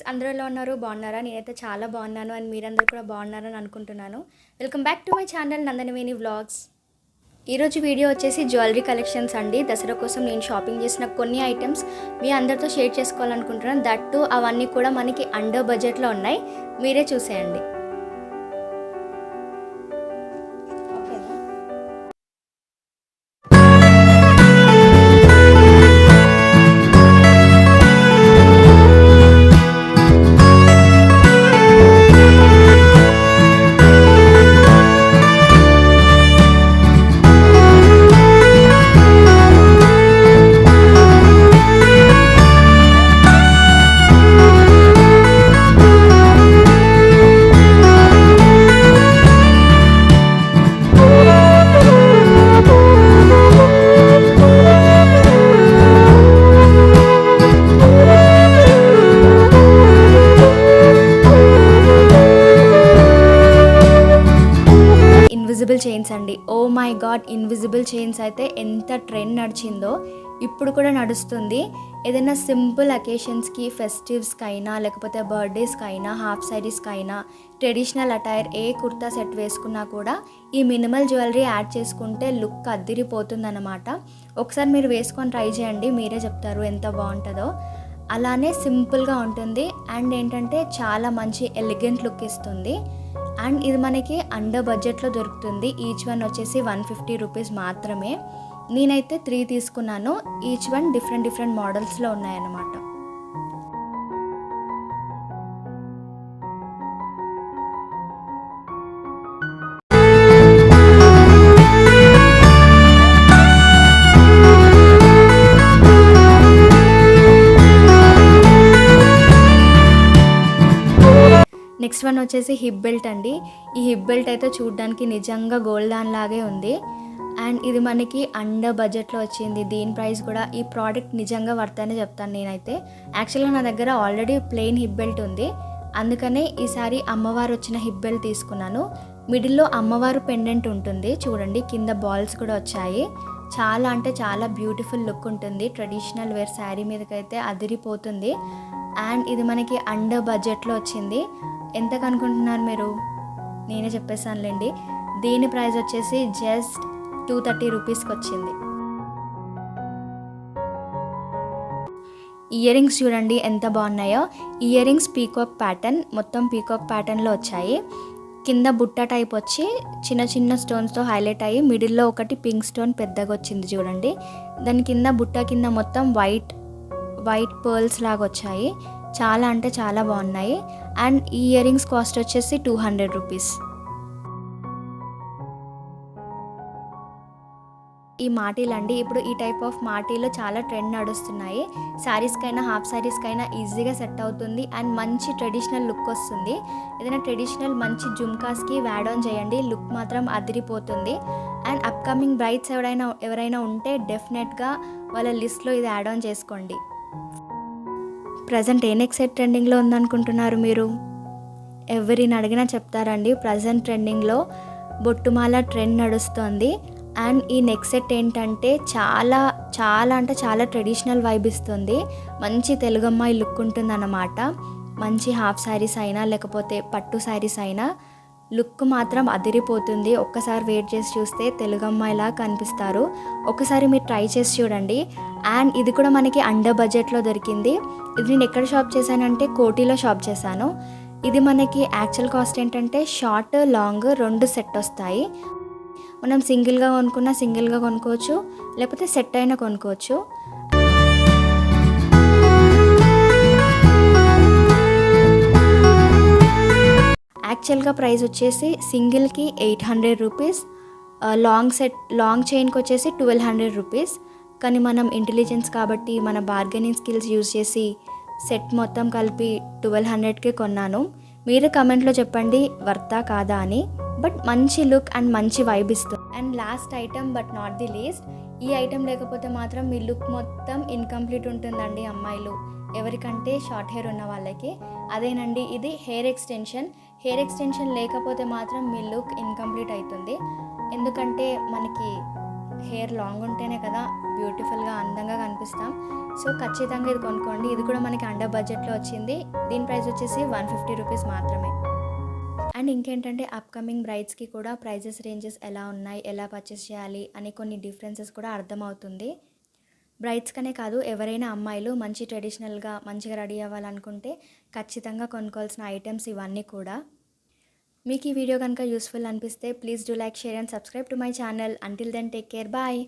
అందరూ ఎలా ఉన్నారు? బాగున్నారా? నేనైతే చాలా బాగున్నాను అండ్ మీరందరూ కూడా బాగున్నారని అనుకుంటున్నాను. Welcome back to my channel Nandanaveni vlogs. ఈరోజు వీడియో వచ్చేసి జ్యువెలరీ కలెక్షన్స్ అండి. దసరా కోసం నేను షాపింగ్ చేసిన కొన్ని ఐటమ్స్ మీ అందరితో షేర్ చేసుకోవాలనుకుంటున్నాను. దట్ టు అవన్నీ కూడా మనకి అండర్ బడ్జెట్లో ఉన్నాయి. మీరే చూసేయండి. ఇన్విజిబుల్ చైన్స్ అండి. Oh my God, invisible chains అయితే ఎంత ట్రెండ్ నడిచిందో ఇప్పుడు కూడా నడుస్తుంది. ఏదైనా సింపుల్ అకేషన్స్కి, ఫెస్టివ్స్కి అయినా, లేకపోతే బర్త్డేస్కి అయినా, హాఫ్ సారీస్కి అయినా, ట్రెడిషనల్ అటైర్ ఏ కుర్తా సెట్ వేసుకున్నా కూడా ఈ మినిమల్ జ్యువెలరీ యాడ్ చేసుకుంటే లుక్ అద్దిరిపోతుందన్నమాట. ఒకసారి మీరు వేసుకొని ట్రై చేయండి, మీరే చెప్తారు ఎంత బాగుంటుందో. అలానే సింపుల్గా ఉంటుంది అండ్ ఏంటంటే చాలా మంచి ఎలిగెంట్ లుక్ ఇస్తుంది. అండ్ ఇది మనకి అండర్ బడ్జెట్లో దొరుకుతుంది. ఈచ్ వన్ వచ్చేసి 150 రూపీస్ మాత్రమే. నేనైతే 3 తీసుకున్నాను. ఈచ్ వన్ డిఫరెంట్ మోడల్స్లో ఉన్నాయన్నమాట. నెక్స్ట్ వన్ వచ్చేసి హిప్ బెల్ట్ అండి. ఈ హిప్ బెల్ట్ అయితే చూడడానికి నిజంగా గోల్డ్ దాన్ లాగే ఉంది అండ్ ఇది మనకి అండర్ బడ్జెట్లో వచ్చింది. దీని ప్రైస్ కూడా ఈ ప్రోడక్ట్ నిజంగా వర్త్ అని చెప్తాను నేనైతే. యాక్చువల్గా నా దగ్గర ఆల్రెడీ ప్లెయిన్ హిప్ బెల్ట్ ఉంది, అందుకనే ఈసారి అమ్మవారు వచ్చిన హిప్ బెల్ట్ తీసుకున్నాను. మిడిల్లో అమ్మవారు పెండెంట్ ఉంటుంది చూడండి, కింద బాల్స్ కూడా వచ్చాయి. చాలా అంటే చాలా బ్యూటిఫుల్ లుక్ ఉంటుంది. ట్రెడిషనల్ వేర్ శారీ మీదకైతే అదిరిపోతుంది అండ్ ఇది మనకి అండర్ బడ్జెట్లో వచ్చింది. ఎంత కనుకుంటున్నారు మీరు? నేనే చెప్పేసానులేండి. దీని ప్రైస్ వచ్చేసి జస్ట్ 230 రూపీస్కి వచ్చింది. ఇయర్ రింగ్స్ చూడండి ఎంత బాగున్నాయో. ఇయర్ రింగ్స్ పీకాక్ ప్యాటర్న్, మొత్తం పీకాక్ ప్యాటర్న్లో వచ్చాయి. కింద బుట్ట టైప్ వచ్చి చిన్న స్టోన్స్తో హైలైట్ అయ్యి మిడిల్లో ఒకటి పింక్ స్టోన్ పెద్దగా వచ్చింది చూడండి. దాని కింద బుట్ట కింద మొత్తం వైట్ పర్ల్స్ లాగా వచ్చాయి. చాలా అంటే చాలా బాగున్నాయి అండ్ ఈ ఇయర్ రింగ్స్ కాస్ట్ వచ్చేసి 200 రూపీస్. ఈ మాటీలు అండి, ఇప్పుడు ఈ టైప్ ఆఫ్ మాటీలు చాలా ట్రెండ్ నడుస్తున్నాయి. శారీస్కైనా, హాఫ్ శారీస్కైనా ఈజీగా సెట్ అవుతుంది అండ్ మంచి ట్రెడిషనల్ లుక్ వస్తుంది. ఏదైనా ట్రెడిషనల్ మంచి జుమ్కాస్కి యాడ్ ఆన్ చేయండి, లుక్ మాత్రం అదిరిపోతుంది. అండ్ అప్కమింగ్ బ్రైడ్స్ ఎవరైనా ఉంటే డెఫినెట్గా వాళ్ళ లిస్ట్లో ఇది యాడ్ ఆన్ చేసుకోండి. ప్రజెంట్ ఏ నెక్ సెట్ ట్రెండింగ్లో ఉందనుకుంటున్నారు మీరు? ఎవరిని అడిగినా చెప్తారండి, ప్రజెంట్ ట్రెండింగ్లో బొట్టుమాల ట్రెండ్ నడుస్తుంది. అండ్ ఈ నెక్ సెట్ ఏంటంటే చాలా అంటే చాలా ట్రెడిషనల్ వైబ్ ఇస్తుంది. మంచి తెలుగు అమ్మాయి లుక్ ఉంటుందన్నమాట. మంచి హాఫ్ శారీస్ అయినా లేకపోతే పట్టు శారీస్ అయినా లుక్ మాత్రం అదిరిపోతుంది. ఒక్కసారి వెయిట్ చేసి చూస్తే తెలుగు అమ్మాయిలా కనిపిస్తారు. ఒకసారి మీరు ట్రై చేసి చూడండి. అండ్ ఇది కూడా మనకి అండర్ బడ్జెట్లో దొరికింది. ఇది నేను ఎక్కడ షాప్ చేశానంటే కోటిలో షాప్ చేశాను. ఇది మనకి యాక్చువల్ కాస్ట్ ఏంటంటే షార్ట్ లాంగ్ 2 సెట్ వస్తాయి. మనం సింగిల్గా కొనుక్కోవచ్చు, లేకపోతే సెట్ అయినా కొనుక్కోవచ్చు. యాక్చువల్గా ప్రైస్ వచ్చేసి సింగిల్కి 800 రూపీస్, లాంగ్ చైన్కి వచ్చేసి 1200 రూపీస్. కానీ మనం ఇంటెలిజెన్స్ కాబట్టి మన బార్గెనింగ్ స్కిల్స్ యూజ్ చేసి సెట్ మొత్తం కలిపి 1200కే కొన్నాను. మీరు కమెంట్లో చెప్పండి వర్తా కాదా అని. బట్ మంచి లుక్ అండ్ మంచి వైబ్ ఇస్తుంది. And last item but not the least, ఈ ఐటమ్ లేకపోతే మాత్రం మీ లుక్ మొత్తం ఇన్కంప్లీట్ ఉంటుందండి అమ్మాయిలు. ఎవరికంటే షార్ట్ హెయిర్ ఉన్న వాళ్ళకి. అదేనండి ఇది హెయిర్ ఎక్స్టెన్షన్ లేకపోతే మాత్రం మీ లుక్ ఇన్కంప్లీట్ అవుతుంది. ఎందుకంటే మనకి హెయిర్ లాంగ్ ఉంటేనే కదా బ్యూటిఫుల్గా అందంగా కనిపిస్తాం. సో ఖచ్చితంగా ఇది కొనుక్కోండి. ఇది కూడా మనకి అండర్ బడ్జెట్లో వచ్చింది. దీని ప్రైస్ వచ్చేసి 150 రూపీస్ మాత్రమే. అండ్ ఇంకేంటంటే అప్కమింగ్ బ్రైడ్స్కి కూడా ప్రైజెస్ రేంజెస్ ఎలా ఉన్నాయి, ఎలా పర్చేస్ చేయాలి అని కొన్ని డిఫరెన్సెస్ కూడా అర్థమవుతుంది. బ్రైడ్స్కనే కాదు, ఎవరైనా అమ్మాయిలు మంచి ట్రెడిషనల్గా మంచిగా రెడీ అవ్వాలనుకుంటే ఖచ్చితంగా కొనుక్కోవాల్సిన ఐటమ్స్ ఇవన్నీ కూడా. మీకు ఈ వీడియో కనుక యూస్ఫుల్ అనిపిస్తే please do like, share and subscribe to my channel. Until then take care, bye.